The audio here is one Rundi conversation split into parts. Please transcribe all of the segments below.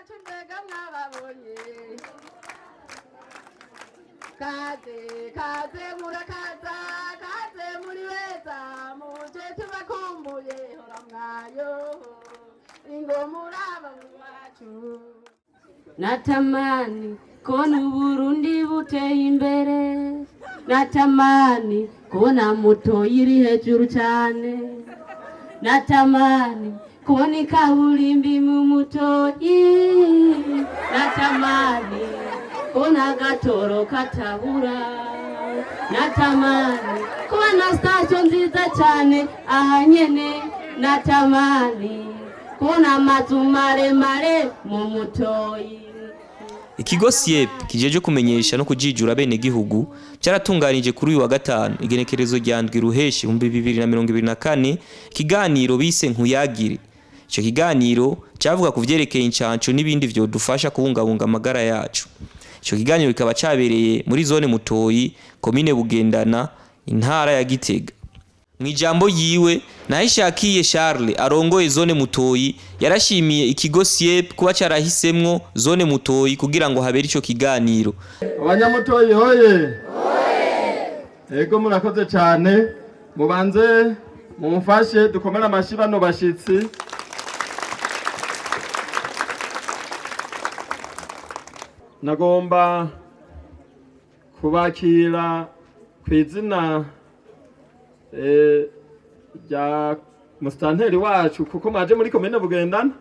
bacu mbega mwababonye kaze kaze murakaza kaze muri beza muje tubakumbuye hora mwayo ingo muraba wacu. Natamani kona Burundi buteye imbere, natamani kona moto iri hejuru cyane, natamani kona ikaburimbi mu mutoyi, natamani kona agatoro katabura, natamani kona station nziza cyane aha nyene, natamani kona amazu maremare mu mutoyi. Ikigo SIEP kijeje kumenyesha no kujijura bene gihugu cyaratunganije kuri uyu wa gatanu igenekerezo rya ndwi ruheshi 2024 kiganiro bise nkuyagire. Ico kiganiro cyavuga kuvyerekeye incanco n'ibindi vyo dufasha kubungabunga amagara yacu. Ico kiganiro kikaba cabereye muri zone Mutoyi, komine Bugendana, intara ya Gitega. Mwijambo yiwe Nahishakiye Charles arongoye zone Mutoyi yarashimiye ikigo SIEP kuba cyarahisemwo zone Mutoyi kugira ngo habere ico kiganiro. Abanyamutoyi hoye ego murakoze cyane, mubanze mumfashe dukomera amashi bano bashitsi. Nagomba kubakira kwizina ya mustanteri wacu kuko maje muri komine Bugendana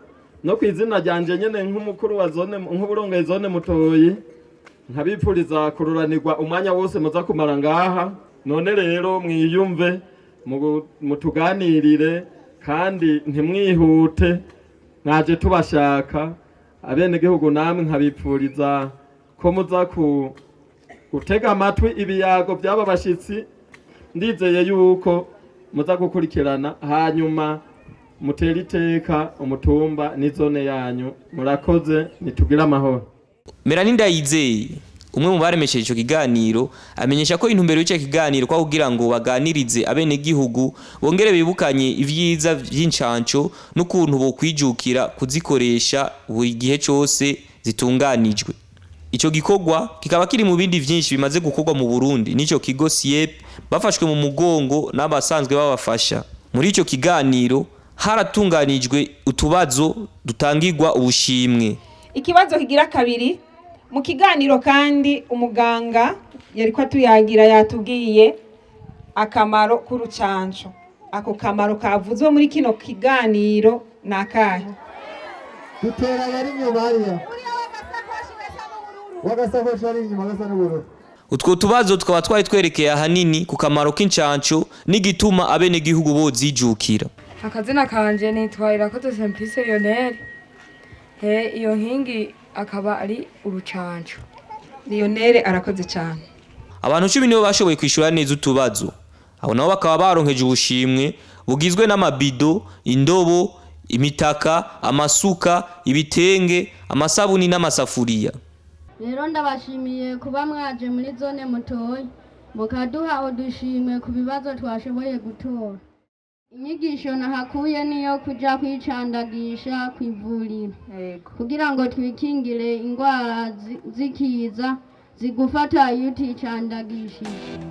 no kwizina ryanje nyene nk'umukuru wa zone nk'uburongoye zone Mutoyi, nkabipfuriza kururanirwa umwanya wose muza kumara ngaha. None rero mwiyumve mutuganirire kandi ntimwihute, mwaje tubashaka abene gihugu namwe nkabipfuriza ko muza gutega amatwi ibiyago by'aba bashitsi. Ndizeye yuko muza gukurikirana hanyuma mutera iteka umutumba n'izone yanyu. Murakoze, nitugira amahoro. Melanie Ndayizeye umwe mu baremesheje ico kiganiro amenyesha ko intumbero y'icyo kiganiro kwa kugira ngo baganirize abene gihugu bongere bibukanye ivyiza vy'incanco n'ukuntu bo kwijukira kuzikoresha buri gihe cyose zitunganijwe. Ico gikorwa kikaba kiri mu bindi vyinshi bimaze gukorwa mu Burundi n'ico kigo SIEP bafashwe mu mugongo n'abasanzwe babafasha. Muri ico kiganiro haratunganijwe utubazo dutangirwa ubushimwe. Ikibazo kigira kabiri mu kiganiro kandi umuganga yariko atuyagira yatubwiye akamaro k'urucanco. Ako kamaro kavuzwe muri kino kiganiro nakahe? Dutera yari nyubariya wagasakoshi ari inyuma gasa n'ubururu. Utwo tubazo tukaba twari twerekeye ahanini ku kamaro k'incanco n'igituma abene gihugu bozijukira. Akazina kanje nitwa Irakoze Simplice Lionel. Iyo nkingi akaba ari urucanco. Lionel arakoze cyane. Abantu 10 nibo bashoboye kwishura neza utubazo. Abo nabo bakaba baronkeje ubushimwe bugizwe n'amabido, indobo, imitaka, amasuka, ibitenge, amasabuni n'amasafuriya. Rero ndabashimiye kuba mwaje muri zone Mutoyi mukaduha udushimwe ku bibazo twashoboye gutora. Inyigisho nahakuye niyo kuja kwicandagisha kwivurira kugira ngo twikingire ingwara zikiza zigufata iyo uticandagishije.